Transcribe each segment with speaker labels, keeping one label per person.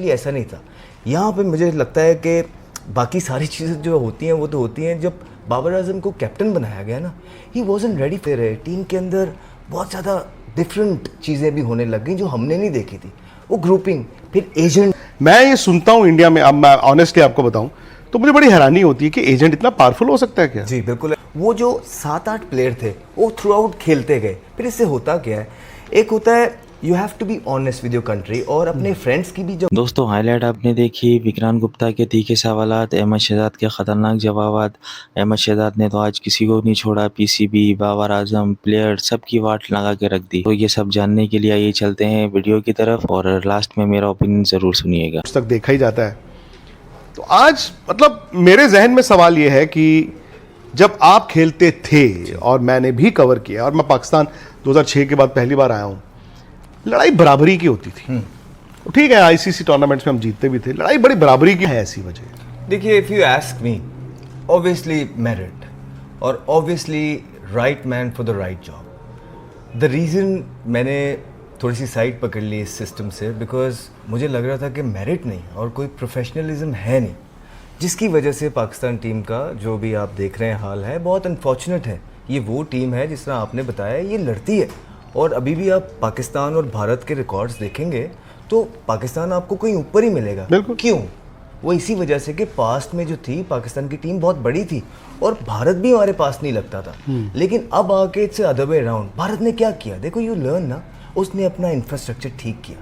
Speaker 1: Unfortunately ऐसा नहीं था। यहाँ पे मुझे लगता है कि बाकी सारी चीज़ें जो होती हैं वो तो होती हैं। जब बाबर आजम को कैप्टन बनाया गया ना, he wasn't ready for it. Team के अंदर बहुत ज़्यादा डिफरेंट चीज़ें भी होने लग गई जो हमने नहीं देखी थी। वो ग्रुपिंग, फिर एजेंट।
Speaker 2: मैं ये सुनता हूँ इंडिया में, अब मैं ऑनेस्टली आपको बताऊँ तो मुझे बड़ी हैरानी होती है कि एजेंट इतना पावरफुल हो सकता है क्या?
Speaker 1: जी बिल्कुल। वो जो 7-8 प्लेयर थे वो थ्रू आउट खेलते गए। फिर इससे होता क्या है, एक होता है you have to be honest with your country और अपने फ्रेंड्स की भी। जो
Speaker 3: दोस्तों हाईलाइट आपने देखी विक्रांत गुप्ता के तीखे सवालात, अहमद शहजाद के ख़तरनाक जवाबात। अहमद शहजाद ने तो आज किसी को नहीं छोड़ा, पीसीबी, बाबर आजम, प्लेयर सबकी वाट लगा के रख दी। तो ये सब जानने के लिए आइए चलते हैं वीडियो की तरफ और लास्ट में मेरा ओपिनियन ज़रूर सुनिएगा।
Speaker 2: तक देखा ही जाता है। तो आज मतलब मेरे जहन में सवाल ये है कि जब आप खेलते थे और मैंने भी कवर किया और मैं पाकिस्तान 2006 के बाद पहली बार आया हूँ, लड़ाई बराबरी की होती थी। ठीक है, आईसीसी टूर्नामेंट्स में हम जीतते भी थे, लड़ाई बड़ी बराबरी की है। ऐसी वजह
Speaker 1: देखिए, if you ask me, obviously merit और obviously right man for the right job. The reason मैंने थोड़ी सी साइड पकड़ ली इस सिस्टम से, बिकॉज मुझे लग रहा था कि मेरिट नहीं और कोई प्रोफेशनलिज्म है नहीं, जिसकी वजह से पाकिस्तान टीम का जो भी आप देख रहे हैं हाल है बहुत अनफॉर्चुनेट है। ये वो टीम है जिस तरह आपने बताया, ये लड़ती है और अभी भी आप पाकिस्तान और भारत के रिकॉर्ड्स देखेंगे तो पाकिस्तान आपको कहीं ऊपर ही मिलेगा। क्यों? वो इसी वजह से कि पास्ट में जो थी पाकिस्तान की टीम बहुत बड़ी थी और भारत भी हमारे पास नहीं लगता था। लेकिन अब आके it's other way around. Bharat ने क्या किया, देखो यू लर्न ना, उसने अपना इंफ्रास्ट्रक्चर ठीक किया,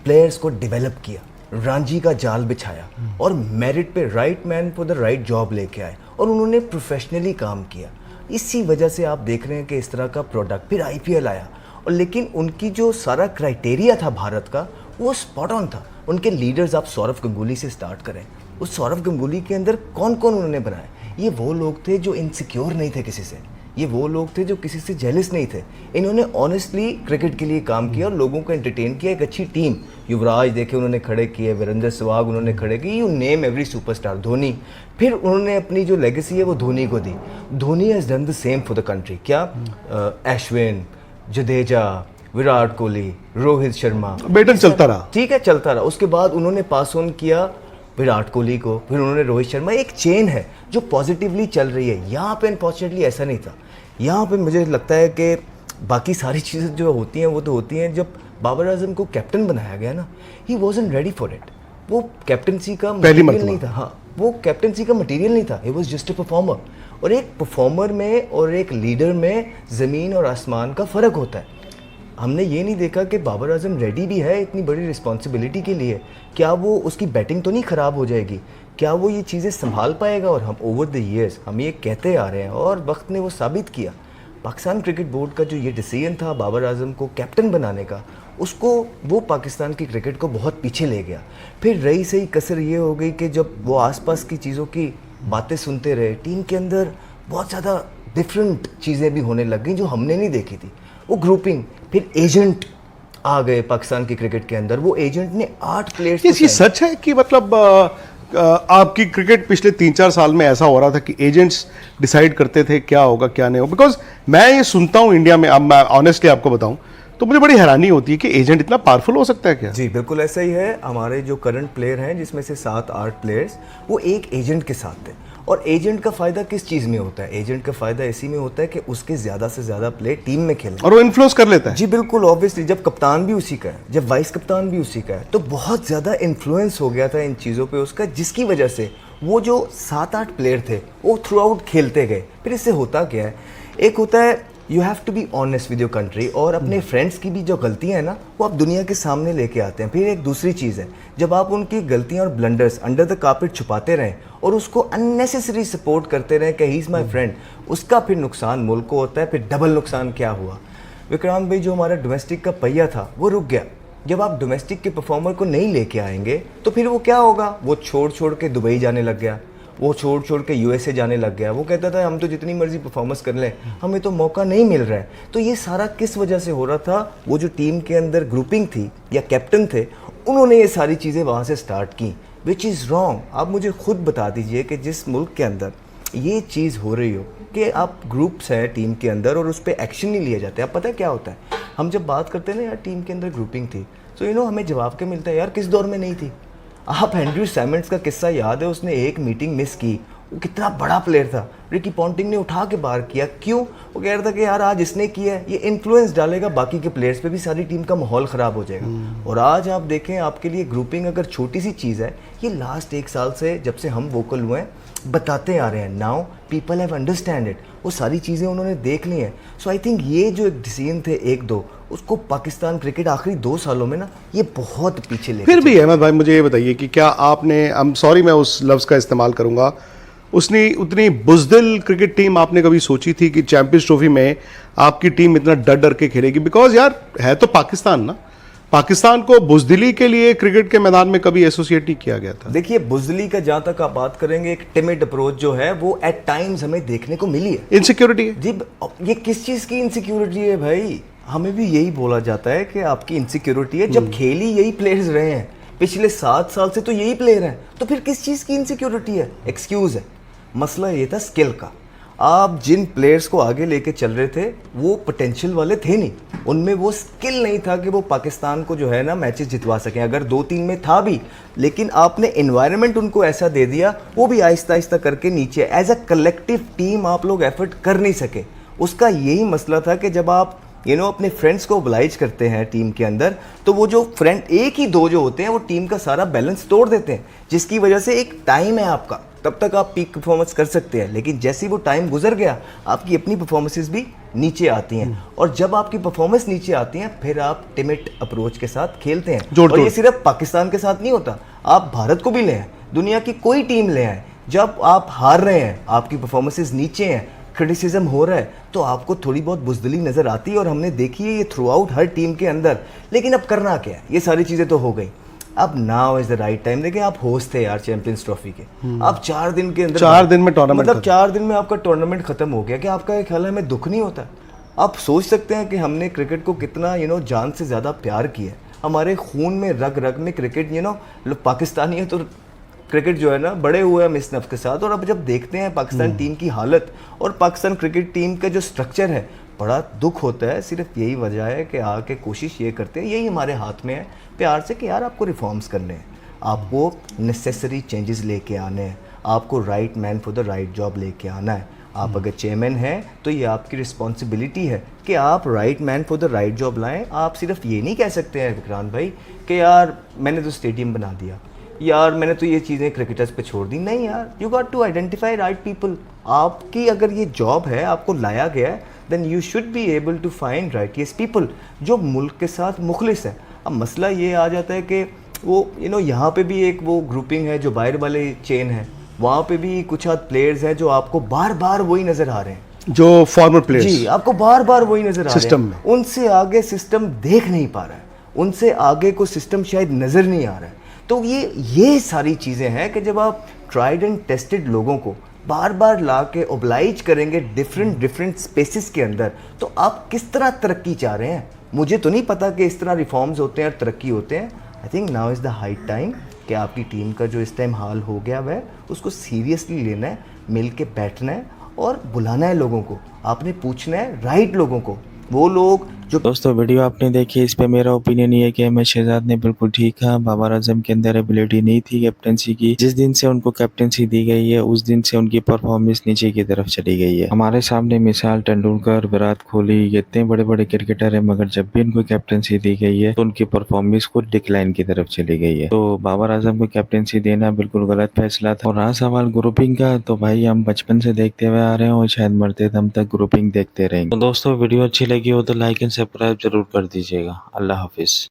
Speaker 1: प्लेयर्स को डेवलप किया, रांझी का जाल बिछाया और मेरिट पे right man for the right job लेके आए और उन्होंने प्रोफेशनली काम किया। इसी वजह से आप देख रहे हैं कि इस तरह का प्रोडक्ट। फिर आईपीएल आया और लेकिन उनकी जो सारा क्राइटेरिया था भारत का वो स्पॉट ऑन था। उनके लीडर्स, आप सौरव गंगुली से स्टार्ट करें, उस सौरव गंगुली के अंदर कौन कौन उन्होंने बनाए। ये वो लोग थे जो इनसिक्योर नहीं थे किसी से, ये वो लोग थे जो किसी से जेलस नहीं थे। इन्होंने ऑनेस्टली क्रिकेट के लिए काम किया और लोगों को एंटरटेन किया। एक अच्छी टीम, युवराज देखे उन्होंने खड़े किए, वीरेंद्र सहवाग उन्होंने खड़े किए, you name every superstar, Dhoni. फिर उन्होंने अपनी जो लेगेसी है वो धोनी को दी। Dhoni has done the same for the country. क्या अश्विन, जडेजा, विराट कोहली, रोहित शर्मा,
Speaker 2: बेटन चलता रहा।
Speaker 1: ठीक है, चलता रहा। उसके बाद उन्होंने पास ऑन किया विराट कोहली को, फिर उन्होंने रोहित शर्मा। एक चेन है जो पॉजिटिवली चल रही है। यहाँ पे अनफॉर्चुनेटली ऐसा नहीं था। यहाँ पे मुझे लगता है कि बाकी सारी चीज़ें जो होती हैं वो तो होती हैं। जब बाबर आजम को कैप्टन बनाया गया ना, he wasn't ready for it. वो कैप्टनसी का मटीरियल नहीं था। हाँ, वो कैप्टनसी का मटीरियल नहीं था। He was just a performer. और एक परफॉर्मर में और एक लीडर में ज़मीन और आसमान का फ़र्क होता है। हमने ये नहीं देखा कि बाबर आजम रेडी भी है इतनी बड़ी रिस्पॉन्सिबिलिटी के लिए। क्या वो, उसकी बैटिंग तो नहीं ख़राब हो जाएगी, क्या वो ये चीज़ें संभाल पाएगा? और हम ओवर द ईयर्स हम ये कहते आ रहे हैं और वक्त ने वो साबित किया। पाकिस्तान क्रिकेट बोर्ड का जो ये डिसीजन था बाबर आजम को कैप्टन बनाने का, उसको वो पाकिस्तान की क्रिकेट को बहुत पीछे ले गया। फिर रही सही कसर ये हो गई कि जब वो आसपास की चीज़ों की बातें सुनते रहे, टीम के अंदर बहुत ज़्यादा डिफरेंट चीज़ें भी होने लग गई जो हमने नहीं देखी थी। वो ग्रुपिंग, फिर एजेंट आ गए पाकिस्तान की क्रिकेट के अंदर। वो एजेंट ने 8 प्लेयर्स।
Speaker 2: ये सच है कि मतलब आपकी क्रिकेट पिछले 3-4 साल में ऐसा हो रहा था कि एजेंट्स डिसाइड करते थे क्या होगा क्या नहीं होगा? बिकॉज मैं ये सुनता हूँ इंडिया में, अब मैं ऑनेस्टली आपको बताऊँ तो मुझे बड़ी हैरानी होती है कि एजेंट इतना पावरफुल हो सकता है क्या?
Speaker 1: जी बिल्कुल ऐसा ही है। हमारे जो करंट प्लेयर हैं जिसमें से 7-8 प्लेयर्स वो एक एजेंट के साथ थे। और एजेंट का फ़ायदा किस चीज़ में होता है? एजेंट का फ़ायदा इसी में होता है कि उसके ज़्यादा से ज़्यादा प्लेयर टीम में खेलें
Speaker 2: और वो इन्फ्लुएंस कर लेता है।
Speaker 1: जी बिल्कुल, ऑब्वियसली जब कप्तान भी उसी का है, जब वाइस कप्तान भी उसी का है, तो बहुत ज़्यादा इन्फ्लुएंस हो गया था इन चीज़ों पे उसका, जिसकी वजह से वो जो 7-8 प्लेयर थे वो थ्रू आउट खेलते गए। फिर इससे होता क्या है, एक होता है you have to be honest with your country और अपने फ्रेंड्स की भी जो गलतियां हैं ना वो आप दुनिया के सामने लेके आते हैं। फिर एक दूसरी चीज़ है, जब आप उनकी गलतियां और ब्लंडर्स अंडर द कार्पेट छुपाते रहें और उसको अननेसेसरी सपोर्ट करते रहें कि ही इज़ माई फ्रेंड, उसका फिर नुकसान मुल्क को होता है। फिर डबल नुकसान क्या हुआ, विक्रांत भाई, जो हमारा डोमेस्टिक का पहिया था वो रुक गया। जब आप डोमेस्टिक के परफॉर्मर को नहीं लेके आएंगे तो फिर वो क्या होगा, वो छोड़ के दुबई जाने लग गया, वो छोड़ के यूएसए जाने लग गया। वो कहता था हम तो जितनी मर्जी परफॉर्मेंस कर लें, हमें तो मौका नहीं मिल रहा है। तो ये सारा किस वजह से हो रहा था? वो जो टीम के अंदर ग्रुपिंग थी या कैप्टन थे, उन्होंने ये सारी चीज़ें वहाँ से स्टार्ट की, विच इज़ रॉन्ग। आप मुझे खुद बता दीजिए कि जिस मुल्क के अंदर ये चीज़ हो रही हो कि आप ग्रुप्स हैं टीम के अंदर और उस पर एक्शन नहीं लिए जाते। आप पता है क्या होता है, हम जब बात करते हैं ना यार टीम के अंदर ग्रुपिंग थी, तो हमें जवाब क्या मिलता है, यार किस दौर में नहीं थी? आप एंड्रयू सैमंड्स का किस्सा याद है, उसने एक मीटिंग मिस की, वो कितना बड़ा प्लेयर था, रिकी पॉन्टिंग ने उठा के बाहर किया। क्यों? वो कह रहा था कि यार आज इसने किया है, ये इन्फ्लुएंस डालेगा बाकी के प्लेयर्स पे भी, सारी टीम का माहौल ख़राब हो जाएगा। और आज आप देखें, आपके लिए ग्रुपिंग अगर छोटी सी चीज़ है, ये लास्ट 1 साल से जब से हम वोकल हुए हैं बताते आ रहे हैं, now people have understand it, वो सारी चीज़ें उन्होंने देख ली हैं। सो आई थिंक ये जो एक डिसीजन थे 1-2, उसको पाकिस्तान क्रिकेट आखिरी 2 सालों में ना ये बहुत पीछे ले
Speaker 2: फिर भी अहमद भाई मुझे ये बताइए कि क्या आपने, आई एम सॉरी मैं उस लफ्ज़ का इस्तेमाल करूंगा, उसने उतनी बुज़दिल क्रिकेट टीम आपने कभी सोची थी कि चैंपियंस ट्रॉफी में आपकी टीम इतना डर डर के खेलेगी? बिकॉज यार है तो पाकिस्तान ना, पाकिस्तान को बुज़दिली के लिए क्रिकेट के मैदान में कभी एसोसिएट नहीं किया गया था।
Speaker 1: देखिए, बुज़दिली का जहाँ तक आप बात करेंगे, एक टिमिड अप्रोच जो है वो एट टाइम्स हमें देखने को मिली है।
Speaker 2: इनसिक्योरिटी है
Speaker 1: जी, ये किस चीज़ की इनसिक्योरिटी है भाई? हमें भी यही बोला जाता है कि आपकी इनसिक्योरिटी है, जब खेली यही प्लेयर्स रहे हैं पिछले 7 साल से, तो यही प्लेयर हैं, तो फिर किस चीज़ की इनसिक्योरिटी है? एक्सक्यूज़ है। मसला ये था स्किल का। आप जिन प्लेयर्स को आगे लेके चल रहे थे वो पोटेंशियल वाले थे नहीं, उनमें वो स्किल नहीं था कि वो पाकिस्तान को जो है ना मैचेस जितवा सकें। अगर 2-3 में था भी, लेकिन आपने एनवायरनमेंट उनको ऐसा दे दिया, वो भी आहिस्ता आहिस्ता करके नीचे, एज अ कलेक्टिव टीम आप लोग एफर्ट कर नहीं सके। उसका यही मसला था कि जब आप अपने फ्रेंड्स को ओबलाइज करते हैं टीम के अंदर, तो वो जो फ्रेंड 1 ही 2 जो होते हैं वो टीम का सारा बैलेंस तोड़ देते हैं, जिसकी वजह से एक टाइम है आपका, तब तक आप पीक परफॉर्मेंस कर सकते हैं, लेकिन जैसे ही वो टाइम गुजर गया आपकी अपनी परफॉर्मेंसेस भी नीचे आती हैं। और जब आपकी परफॉर्मेंस नीचे आती हैं फिर आप टिमिट अप्रोच के साथ खेलते हैं। और ये सिर्फ पाकिस्तान के साथ नहीं होता, आप भारत को भी ले आए, दुनिया की कोई टीम ले आए, जब आप हार रहे हैं, आपकी परफॉर्मेंसेस नीचे हैं, क्रिटिसिज्म हो रहा है, तो आपको थोड़ी बहुत बुज़दिली नज़र आती है। और हमने देखी है ये थ्रू आउट हर टीम के अंदर। लेकिन अब करना क्या है? ये सारी चीज़ें तो हो गई, अब now is the right time. देखिए, आप होस्ट थे यार चैंपियंस ट्रॉफी के, आप 4 दिन के अंदर,
Speaker 2: 4 दिन में टूर्नामेंट,
Speaker 1: मतलब 4 दिन में आपका टूर्नामेंट खत्म हो गया। क्या आपका ख्याल है हमें दुख नहीं होता? आप सोच सकते हैं कि हमने क्रिकेट को कितना जान से ज़्यादा प्यार किया है, हमारे खून में रग रग में क्रिकेट, लोग पाकिस्तानी है तो क्रिकेट जो है ना बड़े हुए हम इस नफ्स के साथ। और अब जब देखते हैं पाकिस्तान टीम की हालत और पाकिस्तान क्रिकेट टीम का जो स्ट्रक्चर है, बड़ा दुख होता है। सिर्फ यही वजह है कि आके कोशिश ये करते हैं, यही हमारे हाथ में है प्यार से, कि यार आपको रिफॉर्म्स करने हैं, आपको नेसेसरी चेंजेस लेके आने हैं, आपको right man for the right job लेके आना है। आप अगर चेयरमैन हैं तो ये आपकी रिस्पॉन्सिबिलिटी है कि आप right man for the right job लाएं। आप सिर्फ ये नहीं कह सकते हैं विक्रांत भाई कि यार मैंने तो स्टेडियम बना दिया, यार मैंने तो ये चीज़ें क्रिकेटर्स पे छोड़ दी। नहीं यार, you got to identify right people. आपकी अगर ये जॉब है, आपको लाया गया है, then you should be able to find righteous people जो मुल्क के साथ मुखलिस है। अब मसला ये आ जाता है कि वो यहाँ पे भी एक वो ग्रुपिंग है जो बाहर वाले चेन है, वहाँ पे भी कुछ हाथ प्लेयर्स हैं जो आपको बार बार वही नज़र आ रहे हैं,
Speaker 2: जो फॉर्मर प्लेयर्स,
Speaker 1: जी आपको बार बार वही नज़र आ रहे
Speaker 2: सिस्टम
Speaker 1: हैं।
Speaker 2: में
Speaker 1: उनसे आगे सिस्टम देख नहीं पा रहा है, उनसे आगे को सिस्टम शायद नज़र नहीं आ रहा है। तो ये सारी चीज़ें हैं कि जब आप ट्राइड एंड टेस्टेड लोगों को बार बार ला के ओबलाइज करेंगे डिफरेंट स्पेसिस के अंदर, तो आप किस तरह तरक्की चाह रहे हैं? मुझे तो नहीं पता कि इस तरह रिफॉर्म्स होते हैं और तरक्की होते हैं। I think now is the high time कि आपकी टीम का जो इस टाइम हाल हो गया वह उसको सीरियसली लेना है, मिल के बैठना है और बुलाना है लोगों को, आपने पूछना है राइट लोगों को, वो लोग जो।
Speaker 3: दोस्तों वीडियो आपने देखी, इस पे मेरा ओपिनियन ये है कि अहमद शहजाद ने बिल्कुल ठीक कहा। बाबर आजम के अंदर एबिलिटी नहीं थी कैप्टनसी की। जिस दिन से उनको कैप्टनसी दी गई है उस दिन से उनकी परफॉर्मेंस नीचे की तरफ चली गई है। हमारे सामने मिसाल तेंदुलकर, विराट कोहली, ये इतने बड़े बड़े क्रिकेटर है, मगर जब भी इनको कैप्टनसी दी गई है तो उनकी परफॉर्मेंस को डिक्लाइन की तरफ चली गई है। तो बाबर आजम को कैप्टनसी देना बिल्कुल गलत फैसला था। और रहा सवाल ग्रुपिंग का, तो भाई हम बचपन से देखते हुए आ रहे हैं और शायद मरते दम तक ग्रुपिंग देखते रहेंगे। तो दोस्तों वीडियो अच्छी लगी हो तो लाइक एंड सब्सक्राइब जरूर कर दीजिएगा। अल्लाह हाफिज।